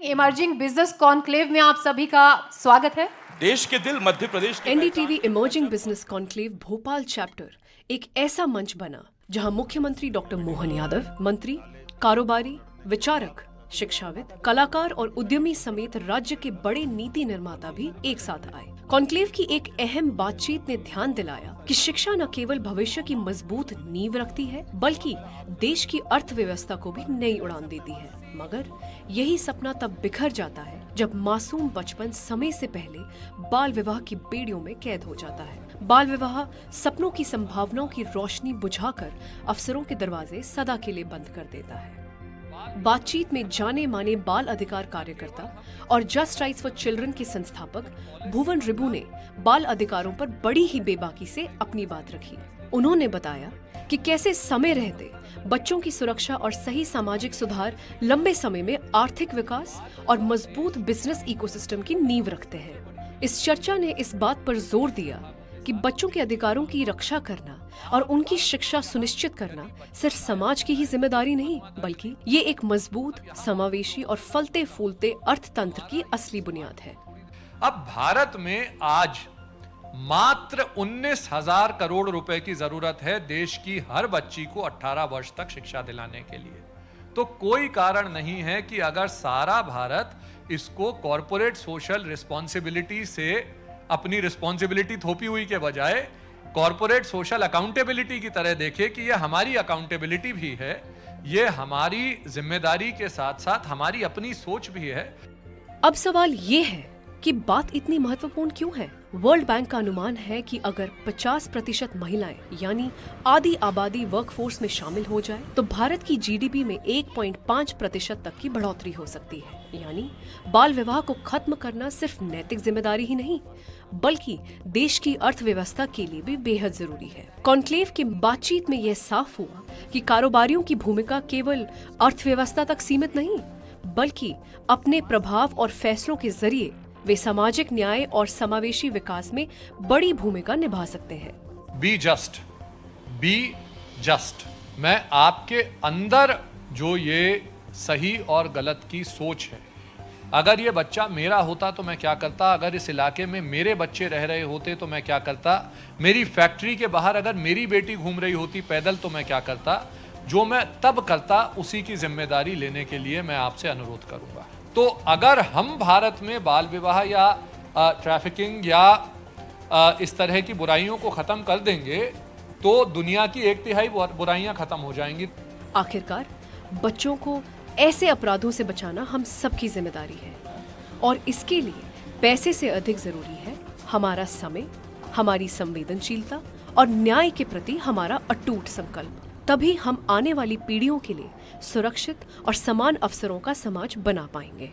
Emerging business conclave में आप सभी का स्वागत है। देश के दिल मध्य प्रदेश के NDTV emerging business conclave Bhopal chapter एक ऐसा मंच बना जहां मुख्यमंत्री डॉक्टर मोहन यादव, मंत्री, कारोबारी, विचारक, शिक्षाविद, कलाकार और उद्यमी समेत राज्य के बड़े नीति निर्माता भी एक साथ आए। कॉन्क्लेव की एक अहम बातचीत ने ध्यान दिलाया कि शिक्षा न केवल भविष्य की मजबूत नींव रखती है, बल्कि देश की अर्थव्यवस्था को भी नई उड़ान देती है। मगर यही सपना तब बिखर जाता है जब मासूम बचपन समय से पहले बाल विवाह की बेड़ियों में कैद हो जाता है। बाल विवाह सपनों की संभावनाओं की रोशनी बुझाकर अफसरों के दरवाजे सदा के लिए बंद कर देता है। बातचीत में जाने माने बाल अधिकार कार्यकर्ता और जस्ट राइट्स फॉर चिल्ड्रन के संस्थापक भुवन रिबू ने बाल अधिकारों पर बड़ी ही बेबाकी से अपनी बात रखी। उन्होंने बताया कि कैसे समय रहते बच्चों की सुरक्षा और सही सामाजिक सुधार लंबे समय में आर्थिक विकास और मजबूत बिजनेस इकोसिस्टम की नींव रखते हैं। इस चर्चा ने इस बात पर जोर दिया कि बच्चों के अधिकारों की रक्षा करना और उनकी शिक्षा सुनिश्चित करना सिर्फ समाज की ही जिम्मेदारी नहीं, बल्कि ये एक मजबूत, समावेशी और फलते फूलते अर्थतंत्र की असली बुनियाद है। अब भारत में आज मात्र 19,000 करोड़ रुपए की जरूरत है देश की हर बच्ची को 18 वर्ष तक शिक्षा दिलाने के लिए। तो कोई कारण नहीं है कि अगर सारा भारत इसको कॉरपोरेट सोशल रिस्पॉन्सिबिलिटी से अपनी रिस्पॉन्सिबिलिटी थोपी हुई के बजाय कॉरपोरेट सोशल अकाउंटेबिलिटी की तरह देखे कि यह हमारी अकाउंटेबिलिटी भी है, ये हमारी जिम्मेदारी के साथ साथ हमारी अपनी सोच भी है। अब सवाल ये है कि बात इतनी महत्वपूर्ण क्यों है? वर्ल्ड बैंक का अनुमान है कि अगर 50% महिलाएं यानी आधी आबादी वर्कफोर्स में शामिल हो जाए तो भारत की जीडीपी में 1.5% तक की बढ़ोतरी हो सकती है। यानी बाल विवाह को खत्म करना सिर्फ नैतिक जिम्मेदारी ही नहीं, बल्कि देश की अर्थव्यवस्था के लिए भी बेहद जरूरी है। कॉन्क्लेव की बातचीत में यह साफ हुआ कि कारोबारियों की भूमिका केवल अर्थव्यवस्था तक सीमित नहीं, बल्कि अपने प्रभाव और फैसलों के जरिए वे सामाजिक न्याय और समावेशी विकास में बड़ी भूमिका निभा सकते हैं। Be just. मैं आपके अंदर जो ये सही और गलत की सोच है, अगर ये बच्चा मेरा होता तो मैं क्या करता, अगर इस इलाके में मेरे बच्चे रह रहे होते तो मैं क्या करता, मेरी फैक्ट्री के बाहर अगर मेरी बेटी घूम रही होती पैदल तो मैं क्या करता, जो मैं तब करता उसी की जिम्मेदारी लेने के लिए मैं आपसे अनुरोध करूंगा। तो अगर हम भारत में बाल विवाह या ट्रैफिकिंग या इस तरह की बुराइयों को खत्म कर देंगे तो दुनिया की 1/3 बुराइयां खत्म हो जाएंगी। आखिरकार बच्चों को ऐसे अपराधों से बचाना हम सबकी जिम्मेदारी है और इसके लिए पैसे से अधिक जरूरी है हमारा समय, हमारी संवेदनशीलता और न्याय के प्रति हमारा अटूट संकल्प। तभी हम आने वाली पीढ़ियों के लिए सुरक्षित और समान अवसरों का समाज बना पाएंगे।